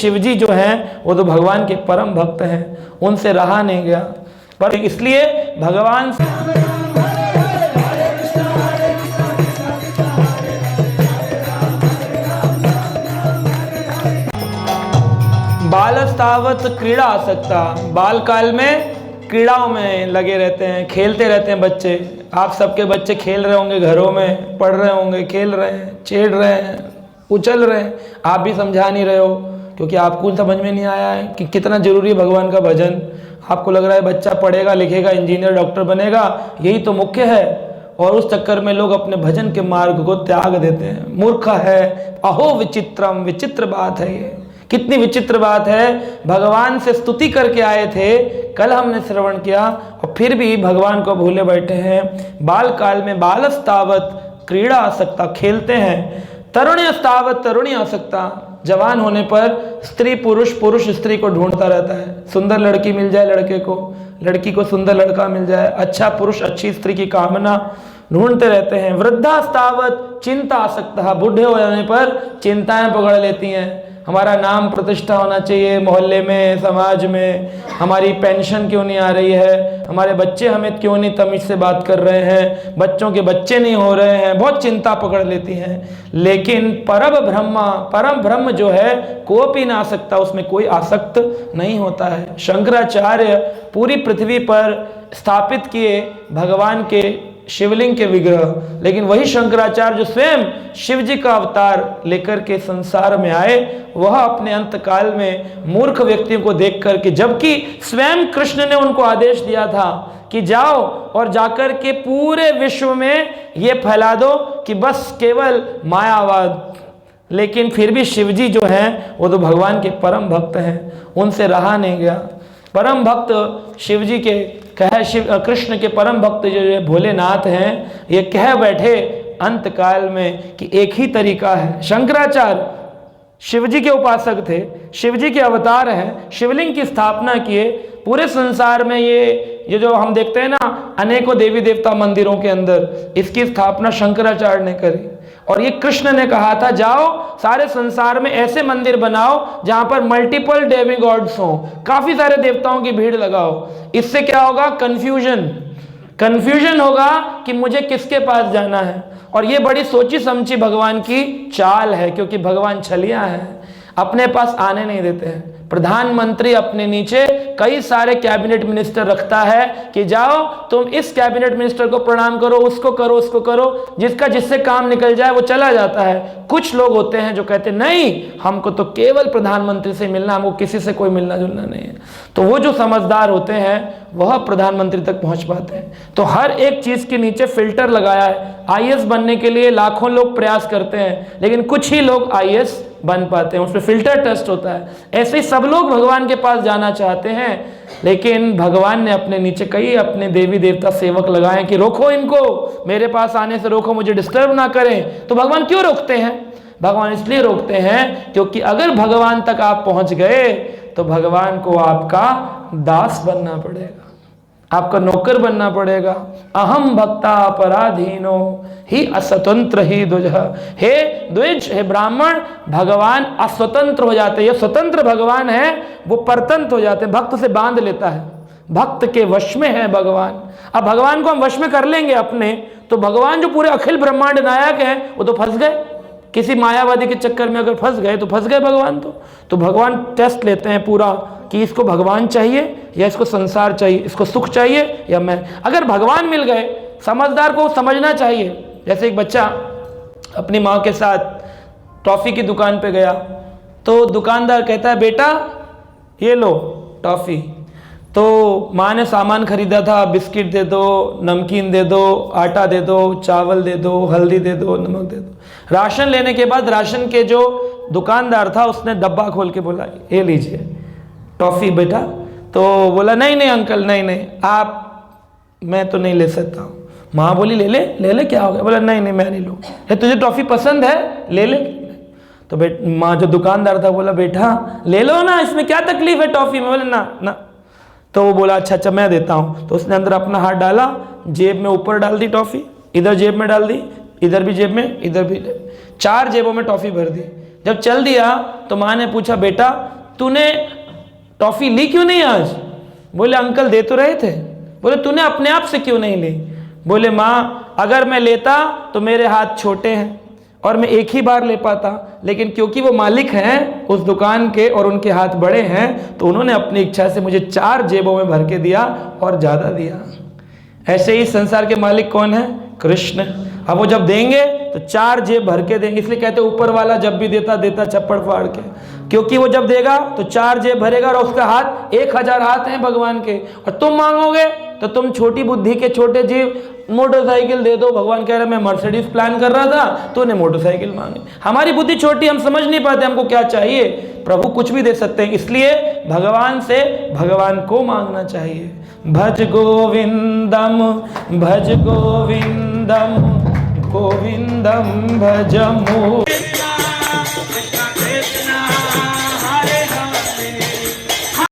शिव जी जो हैं वो तो भगवान के परम भक्त हैं, उनसे रहा नहीं गया। पर इसलिए भगवान बालस्तावत क्रीड़ा आसक्ता, बाल काल में क्रीड़ाओं में लगे रहते हैं, खेलते रहते हैं बच्चे। आप सबके बच्चे खेल रहे होंगे, घरों में पढ़ रहे होंगे, खेल रहे हैं, छेड़ रहे हैं, उछल रहे हैं। आप भी समझा नहीं रहे हो क्योंकि आपको समझ में नहीं आया है कि कितना जरूरी है भगवान का भजन। आपको लग रहा है बच्चा पढ़ेगा लिखेगा इंजीनियर डॉक्टर बनेगा, यही तो मुख्य है, और उस चक्कर में लोग अपने भजन के मार्ग को त्याग देते हैं। मूर्ख है, अहो विचित्रम, विचित्र बात है ये, कितनी विचित्र बात है। भगवान से स्तुति करके आए थे, कल हमने श्रवण किया, और फिर भी भगवान को भूले बैठे हैं। बाल काल में बालस्तावत क्रीड़ा आसक्ता, खेलते हैं। तरुण्यस्तावत तरुणी आसक्ता, जवान होने पर स्त्री पुरुष, पुरुष स्त्री को ढूंढता रहता है। सुंदर लड़की मिल जाए लड़के को, लड़की को सुंदर लड़का मिल जाए, अच्छा पुरुष अच्छी स्त्री की कामना ढूंढते रहते हैं। वृद्धास्तावत चिंता आसक्ता, बूढ़े हो जाने पर चिंताएं पकड़ लेती हैं। हमारा नाम प्रतिष्ठा होना चाहिए मोहल्ले में, समाज में, हमारी पेंशन क्यों नहीं आ रही है, हमारे बच्चे हमें क्यों नहीं तमीज से बात कर रहे हैं, बच्चों के बच्चे नहीं हो रहे हैं, बहुत चिंता पकड़ लेती हैं। लेकिन परम ब्रह्म जो है कोई ना आसक्ता, उसमें कोई आसक्त नहीं होता है। शंकराचार्य पूरी पृथ्वी पर स्थापित किए भगवान के शिवलिंग के विग्रह, लेकिन वही शंकराचार्य जो स्वयं शिव जी का अवतार लेकर के संसार में आए, वह अपने अंत काल में मूर्ख व्यक्तियों को देख करके, जबकि स्वयं कृष्ण ने उनको आदेश दिया था कि जाओ और जाकर के पूरे विश्व में ये फैला दो कि बस केवल मायावाद, लेकिन फिर भी शिव जी जो हैं वो तो भगवान के परम भक्त हैं, उनसे रहा नहीं गया। परम भक्त शिव जी के कृष्ण के परम भक्त जो भोलेनाथ हैं, ये कह बैठे अंत काल में कि एक ही तरीका है। शंकराचार्य शिव जी के उपासक थे, शिव जी के अवतार हैं, शिवलिंग की स्थापना किए। पूरे संसार में ये जो हम देखते हैं ना अनेकों देवी देवता मंदिरों के अंदर, इसकी स्थापना शंकराचार्य ने करी। और ये कृष्ण ने कहा था जाओ सारे संसार में ऐसे मंदिर बनाओ जहां पर मल्टीपल डेमिगॉड्स हों, काफी सारे देवताओं की भीड़ लगाओ। इससे क्या होगा? कंफ्यूजन होगा कि मुझे किसके पास जाना है। और ये बड़ी सोची समझी भगवान की चाल है, क्योंकि भगवान छलिया है, अपने पास आने नहीं देते हैं। प्रधानमंत्री अपने नीचे कई सारे कैबिनेट मिनिस्टर रखता है कि जाओ तुम इस कैबिनेट मिनिस्टर को प्रणाम करो, उसको करो, उसको करो, जिसका जिससे काम निकल जाए वो चला जाता है। कुछ लोग होते हैं जो कहते नहीं हमको तो केवल प्रधानमंत्री से मिलना, हमको किसी से कोई मिलना जुलना नहीं है। तो वो जो समझदार होते हैं वह प्रधानमंत्री तक पहुंच पाते हैं। तो हर एक चीज के नीचे फिल्टर लगाया है। आईएएस बनने के लिए लाखों लोग प्रयास करते हैं, लेकिन कुछ ही लोग आईएएस बन पाते हैं, उसमें फिल्टर टेस्ट होता है। ऐसे ही सब लोग भगवान के पास जाना चाहते हैं, लेकिन भगवान ने अपने नीचे कई अपने देवी देवता सेवक लगाए कि रोको इनको, मेरे पास आने से रोको, मुझे डिस्टर्ब ना करें। तो भगवान क्यों रोकते हैं? भगवान इसलिए रोकते हैं क्योंकि अगर भगवान तक आप पहुंच गए तो भगवान को आपका दास बनना पड़ेगा, आपका नौकर बनना पड़ेगा। अहम भक्ता अपराधीनो ही अस्वतंत्र ही द्विज। हे द्विज, हे ब्राह्मण, भगवान अस्वतंत्र हो जाते हैं। ये स्वतंत्र भगवान है, वो परतंत्र हो जाते हैं, भक्त से बांध लेता है, भक्त के वश में है भगवान। अब भगवान को हम वश में कर लेंगे अपने, तो भगवान जो पूरे अखिल ब्रह्मांड नायक हैं वो तो फंस गए। किसी मायावादी के चक्कर में अगर फंस गए तो फंस गए भगवान। तो भगवान टेस्ट लेते हैं पूरा कि इसको भगवान चाहिए या इसको संसार चाहिए, इसको सुख चाहिए या मैं। अगर भगवान मिल गए, समझदार को समझना चाहिए। जैसे एक बच्चा अपनी माँ के साथ टॉफ़ी की दुकान पे गया, तो दुकानदार कहता है बेटा ये लो टॉफ़ी। तो माँ ने सामान खरीदा था, बिस्किट दे दो, नमकीन दे दो, आटा दे दो, चावल दे दो, हल्दी दे दो, नमक दे दो। राशन लेने के बाद राशन के जो दुकानदार था उसने डब्बा खोल के बोला ये लीजिए टॉफ़ी बेटा। तो बोला नहीं नहीं अंकल, नहीं आप, मैं तो नहीं ले सकता हूँ। माँ बोली ले ले क्या हो गया? बोला नहीं मैं नहीं लूँ। तुझे टॉफ़ी पसंद है? ले ले। तो माँ जो दुकानदार था बोला बेटा ले लो ना, इसमें क्या तकलीफ है टॉफ़ी में? बोले ना। तो वो बोला अच्छा मैं देता हूँ। तो उसने अंदर अपना हाथ डाला, जेब में ऊपर डाल दी टॉफ़ी, इधर जेब में डाल दी, इधर भी जेब में, इधर भी, 4 जेबों में टॉफ़ी भर दी। जब चल दिया तो माँ ने पूछा, बेटा तूने टॉफ़ी ली क्यों नहीं आज? बोले अंकल दे तो रहे थे। बोले तूने अपने आप से क्यों नहीं ली? बोले माँ अगर मैं लेता तो मेरे हाथ छोटे हैं और मैं एक ही बार ले पाता, लेकिन क्योंकि वो मालिक हैं उस दुकान के और उनके हाथ बड़े हैं तो उन्होंने अपनी इच्छा से मुझे 4 जेबों में भर के दिया और ज़्यादा दिया। ऐसे ही संसार के मालिक कौन है? कृष्ण। अब वो जब देंगे तो 4 जेब भर के देंगे, इसलिए कहते ऊपर वाला जब भी देता देता चप्पड़ फाड़ के, क्योंकि वो जब देगा तो 4 जेब भरेगा और उसका हाथ 1000 हाथ हैं भगवान के। और तुम मांगोगे तो तुम छोटी बुद्धि के छोटे जीव मोटरसाइकिल दे दो, भगवान कह रहे मैं मर्सिडीज प्लान कर रहा था तूने मोटरसाइकिल मांगी। हमारी बुद्धि छोटी, हम समझ नहीं पाते हमको क्या चाहिए। प्रभु कुछ भी दे सकते हैं, इसलिए भगवान से भगवान को मांगना चाहिए। भज गोविंदम भज गोविंदम गोविंदम भज मुकुंदम।